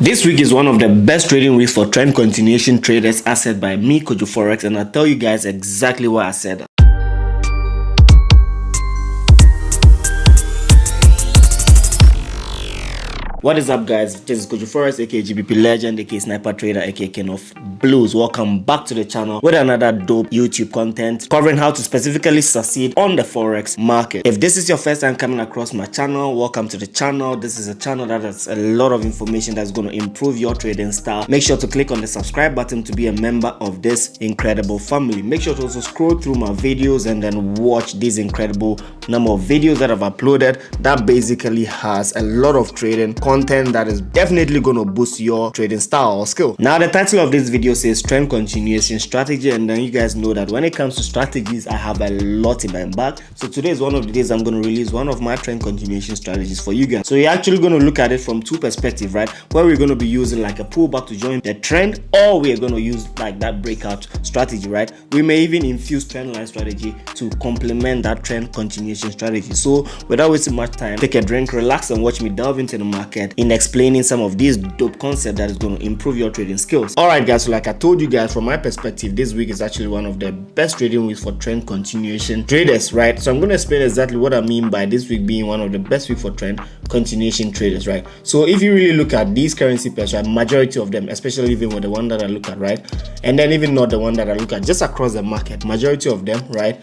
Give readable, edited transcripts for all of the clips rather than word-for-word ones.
This week is one of the best trading weeks for trend continuation traders as said by me, KOJOFOREX, and I'll tell you guys exactly what I said. What is up, guys? This is KOJOFOREX, aka GBP Legend, aka Sniper Trader, aka King of Blues. Welcome back to the channel with another dope YouTube content covering how to specifically succeed on the Forex market. If this is your first time coming across my channel, welcome to the channel. This is a channel that has a lot of information that's going to improve your trading style. Make sure to click on the subscribe button to be a member of this incredible family. Make sure to also scroll through my videos and then watch these incredible number of videos that I've uploaded that basically has a lot of trading content that is definitely going to boost your trading style or skill. Now the title of this video says trend continuation strategy, and then you guys know that when it comes to strategies I have a lot in my bag. So today is one of the days I'm going to release one of my trend continuation strategies for you guys. So you're actually going to look at it from two perspectives, right? Where we're going to be using like a pullback to join the trend, or we're going to use like that breakout strategy, right? We may even infuse trend line strategy to complement that trend continuation strategy. So without wasting much time, take a drink, relax, and watch me delve into the market in explaining some of these dope concepts that is going to improve your trading skills. Alright guys, so like I told you guys, from my perspective, this week is actually one of the best trading weeks for trend continuation traders, right? So I'm going to explain exactly what I mean by this week being one of the best weeks for trend continuation traders, right? So if you really look at these currency pairs, right, majority of them, especially even with the one that I look at, right, and then even not the one that I look at, just across the market, majority of them, right,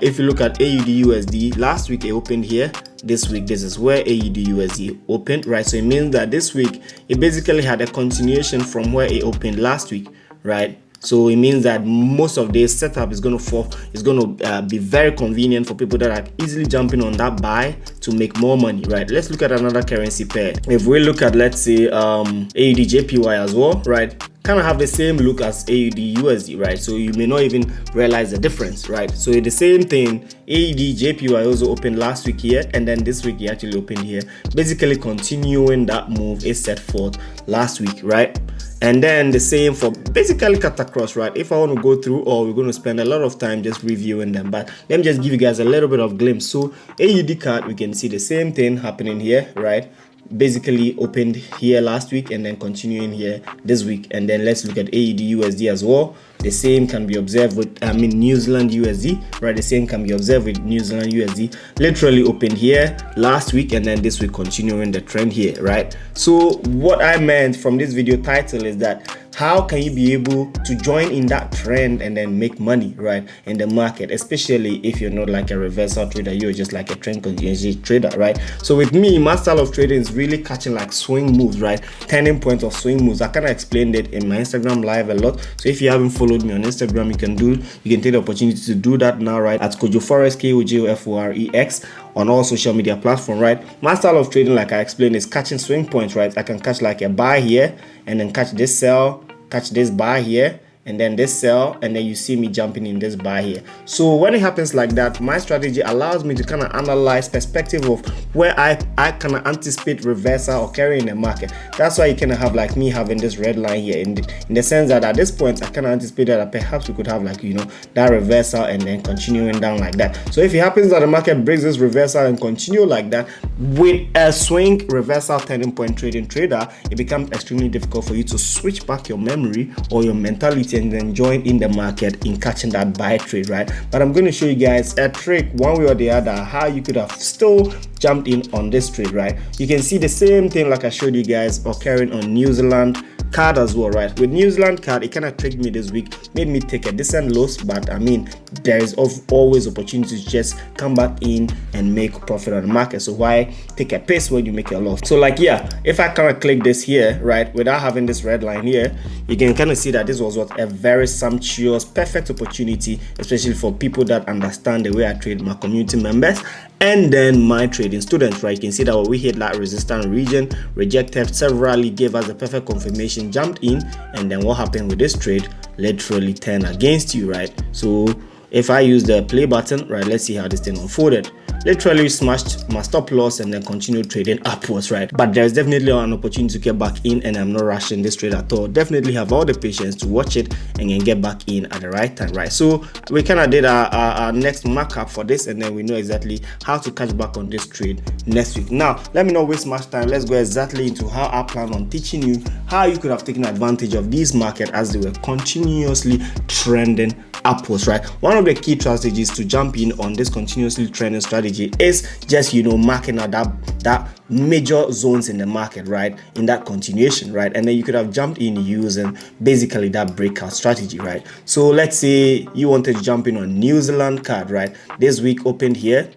if you look at AUD USD, last week it opened here. This week, this is where AUD USD opened, right? So it means that this week it basically had a continuation from where it opened last week, right? So it means that most of this setup is going to be very convenient for people that are easily jumping on that buy to make more money, right? Let's look at another currency pair. If we look at, let's say, AUD JPY as well, right, kind of have the same look as AUD USD, right? So you may not even realize the difference, right? So the same thing, AUD JPY also opened last week here, and then this week he actually opened here, basically continuing that move is set forth last week, right? And then the same for basically cut across, right? If I want to go through, or we're going to spend a lot of time just reviewing them, but let me just give you guys a little bit of glimpse. So AUD card, we can see the same thing happening here, right? Basically opened here last week and then continuing here this week. And then let's look at AUD USD as well. The same can be observed with New Zealand USD, right? The same can be observed with New Zealand USD. Literally opened here last week and then this week continuing the trend here, right? So what I meant from this video title is that how can you be able to join in that trend and then make money, right, in the market, especially if you're not like a reversal trader, you're just like a trend continuation trader, right? So with me, my style of trading is really catching like swing moves, right? Turning points of swing moves. I kind of explained it in my Instagram live a lot. So if you haven't followed me on Instagram, you can take the opportunity to do that now, right? At KOJOFOREX, KOJOFOREX on all social media platforms, right? My style of trading, like I explained, is catching swing points, right? I can catch like a buy here and then catch this sell, catch this buy here, and then this sell, and then you see me jumping in this buy here. So when it happens like that, my strategy allows me to kind of analyze perspective of where I kind of anticipate reversal or carry in the market. That's why you kind of have like me having this red line here in the sense that at this point I kind of anticipate that perhaps we could have like, you know, that reversal and then continuing down like that. So if it happens that the market breaks this reversal and continue like that with a swing reversal turning point trading trader, it becomes extremely difficult for you to switch back your memory or your mentality and then join in the market in catching that buy trade, right? But I'm going to show you guys a trick one way or the other how you could have still jumped in on this trade, right? You can see the same thing like I showed you guys occurring on New Zealand card as well, right? With New Zealand card, it kind of tricked me this week, made me take a decent loss, but I mean, there is always opportunity to just come back in and make profit on the market. So why take a piss when you make a loss? So like, yeah, if I kind of click this here, right, without having this red line here, you can kind of see that this was what a very sumptuous, perfect opportunity, especially for people that understand the way I trade, my community members and then my trading students, right? You can see that when we hit that resistance region, rejected severally, gave us a perfect confirmation, jumped in, and then what happened with this trade literally turned against you, right? So if I use the play button, right, let's see how this thing unfolded. literally smashed my stop loss and then continued trading upwards, right? But there's definitely an opportunity to get back in, and I'm not rushing this trade at all. Definitely have all the patience to watch it and then get back in at the right time, right? So we kind of did our next markup for this, and then we know exactly how to catch back on this trade next week. Now let me not waste much time. Let's go exactly into how I plan on teaching you how you could have taken advantage of these market as they were continuously trending upwards, right? One of the key strategies to jump in on this continuously trending strategy is just, you know, marking out that major zones in the market, right, in that continuation, right? And then you could have jumped in using basically that breakout strategy, right? So let's say you wanted to jump in on New Zealand card, right? This week opened here.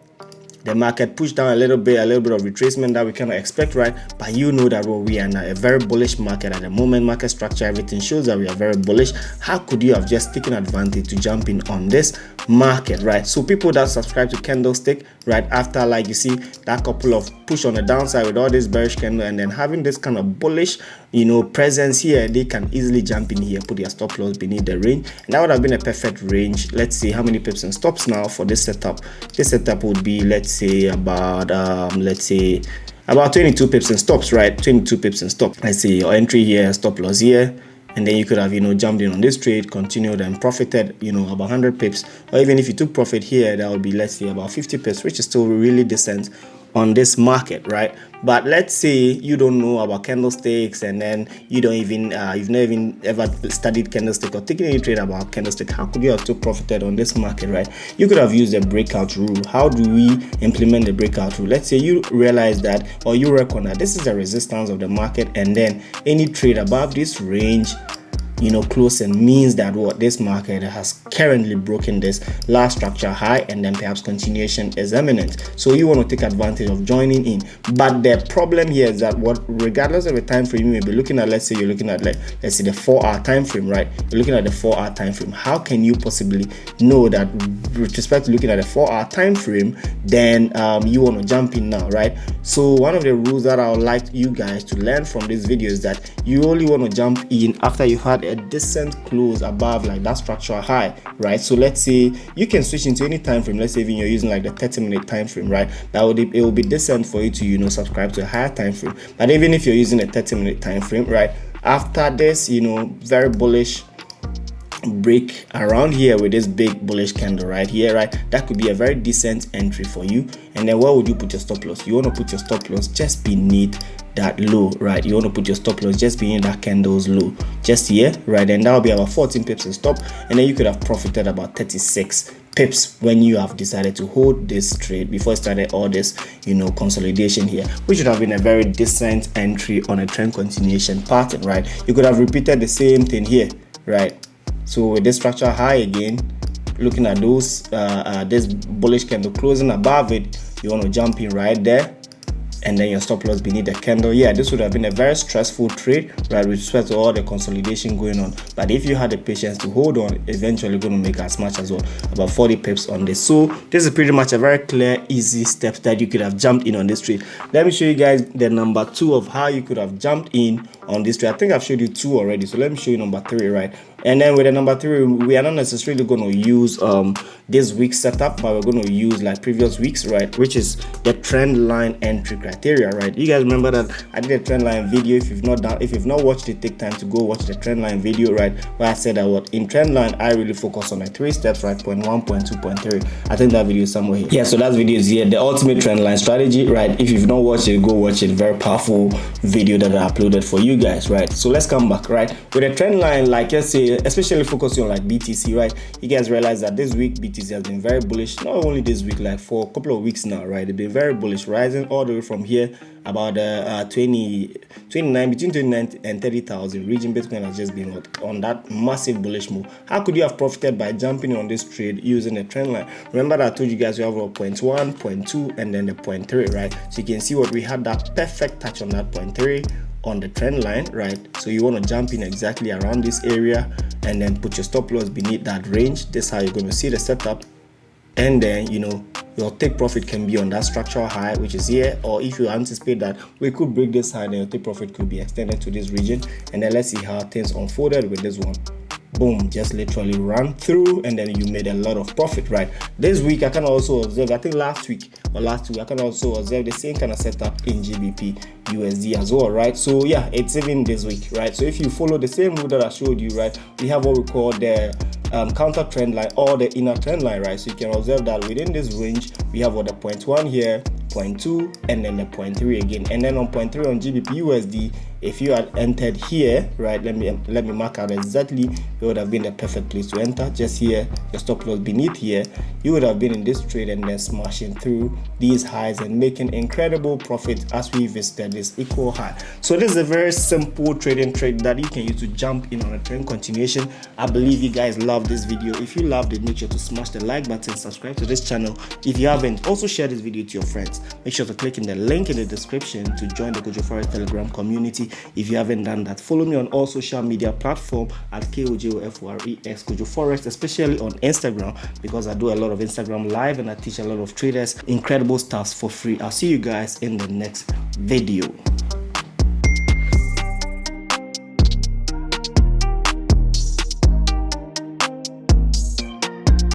The market pushed down a little bit of retracement that we cannot expect, right? But you know that we are in a very bullish market at the moment. Market structure, everything shows that we are very bullish. How could you have just taken advantage to jump in on this market, right? So people that subscribe to candlestick, right, after, like, you see that couple of push on the downside with all this bearish candle and then having this kind of bullish, you know, presence here, they can easily jump in here, put their stop loss beneath the range, and that would have been a perfect range. Let's see how many pips and stops now for this setup. This setup would be, let's say, about 22 pips and stops, right? 22 pips and stops. Let's say your entry here, stop loss here, and then you could have, you know, jumped in on this trade, continued and profited, you know, about 100 pips, or even if you took profit here, that would be, let's say, about 50 pips, which is still really decent on this market, right? But let's say you don't know about candlesticks, and then you don't even you've never even ever studied candlestick or taken any trade about candlestick. How could you have still profited on this market, right? You could have used the breakout rule. How do we implement the breakout rule? Let's say you realize that, or you reckon that this is the resistance of the market, and then any trade above this range, you know, closing means that what this market has currently broken this last structure high, and then perhaps continuation is imminent. So you want to take advantage of joining in. But the problem here is that what, regardless of the time frame you may be looking at, let's say you're looking at, let's say the 4-hour time frame, right? You're looking at the 4-hour time frame. How can you possibly know that with respect to looking at the 4-hour time frame, then you want to jump in now, right? So one of the rules that I would like you guys to learn from this video is that you only want to jump in after you've had a decent close above like that structural high, right? So let's say you can switch into any time frame. Let's say even you're using like the 30-minute time frame, right? It will be decent for you to, you know, subscribe to a higher time frame. But even if you're using a 30-minute time frame, right, after this, you know, very bullish break around here with this big bullish candle right here, right, that could be a very decent entry for you. And then where would you put your stop loss? You want to put your stop loss just beneath that low, right? You want to put your stop loss just beneath that candle's low, just here, right? And that will be about 14 pips and stop, and then you could have profited about 36 pips when you have decided to hold this trade before it started all this, you know, consolidation here, which would have been a very decent entry on a trend continuation pattern, right? You could have repeated the same thing here, right? So with this structure high again, looking at those this bullish candle closing above it, you want to jump in right there, and then your stop loss beneath the candle. Yeah, this would have been a very stressful trade, right, with respect to all the consolidation going on. But if you had the patience to hold on, eventually going to make as much as well, about 40 pips on this. So this is pretty much a very clear, easy steps that you could have jumped in on this trade. Let me show you guys the number 2 of how you could have jumped in on this trade. I think I've showed you 2 already, so let me show you number 3, right? And then with the number 3, we are not necessarily going to use this week's setup, but we're going to use like previous weeks, right, which is the trend line entry criteria, right? You guys remember that I did a trend line video. If you've not watched it, take time to go watch the trend line video, right, where I said that what in trend line I really focus on like 3 steps, right? Point 1, point 2, point 3. I think that video is somewhere here. Yeah, so that video is here, the ultimate trend line strategy, right? If you've not watched it, go watch it. Very powerful video that I uploaded for you guys, right? So let's come back, right, with a trend line, like let's say, especially focusing on like BTC, right? You guys realize that this week BTC has been very bullish. Not only this week, like for a couple of weeks now, right? They've been very bullish, rising all the way from here about 29 between 29 and 30,000 region. Bitcoin has just been on that massive bullish move. How could you have profited by jumping on this trade using a trend line? Remember that I told you guys we have a point 1, point 2, and then the point 3, right? So you can see what we had, that perfect touch on that point 3 on the trend line, right? So you want to jump in exactly around this area and then put your stop loss beneath that range. This is how you're going to see the setup, and then, you know, your take profit can be on that structural high, which is here, or if you anticipate that we could break this high, then your take profit could be extended to this region. And then let's see how things unfolded with this one. boom, just literally ran through, and then you made a lot of profit, right? This week I can also observe, I think last week I can also observe the same kind of setup in GBP USD as well, right? So yeah, it's even this week, right? So if you follow the same rule that I showed you, right, we have what we call the counter trend line or the inner trend line, right? So you can observe that within this range we have what the 0.1 here, 0.2, and then the 0.3 again, and then on 0.3 on GBP USD, if you had entered here, right, let me mark out exactly, it would have been the perfect place to enter. Just here, your stop loss beneath here, you would have been in this trade and then smashing through these highs and making incredible profit as we visited this equal high. So this is a very simple trading trade that you can use to jump in on a trend continuation. I believe you guys love this video. If you loved it, make sure to smash the like button, subscribe to this channel if you haven't. Also share this video to your friends. Make sure to click in the link in the description to join the KOJOFOREX Telegram community if you haven't done that. Follow me on all social media platforms at KOJOFOREX KOJOFOREX, especially on Instagram, because I do a lot of Instagram live and I teach a lot of traders incredible stuff for free. I'll see you guys in the next video.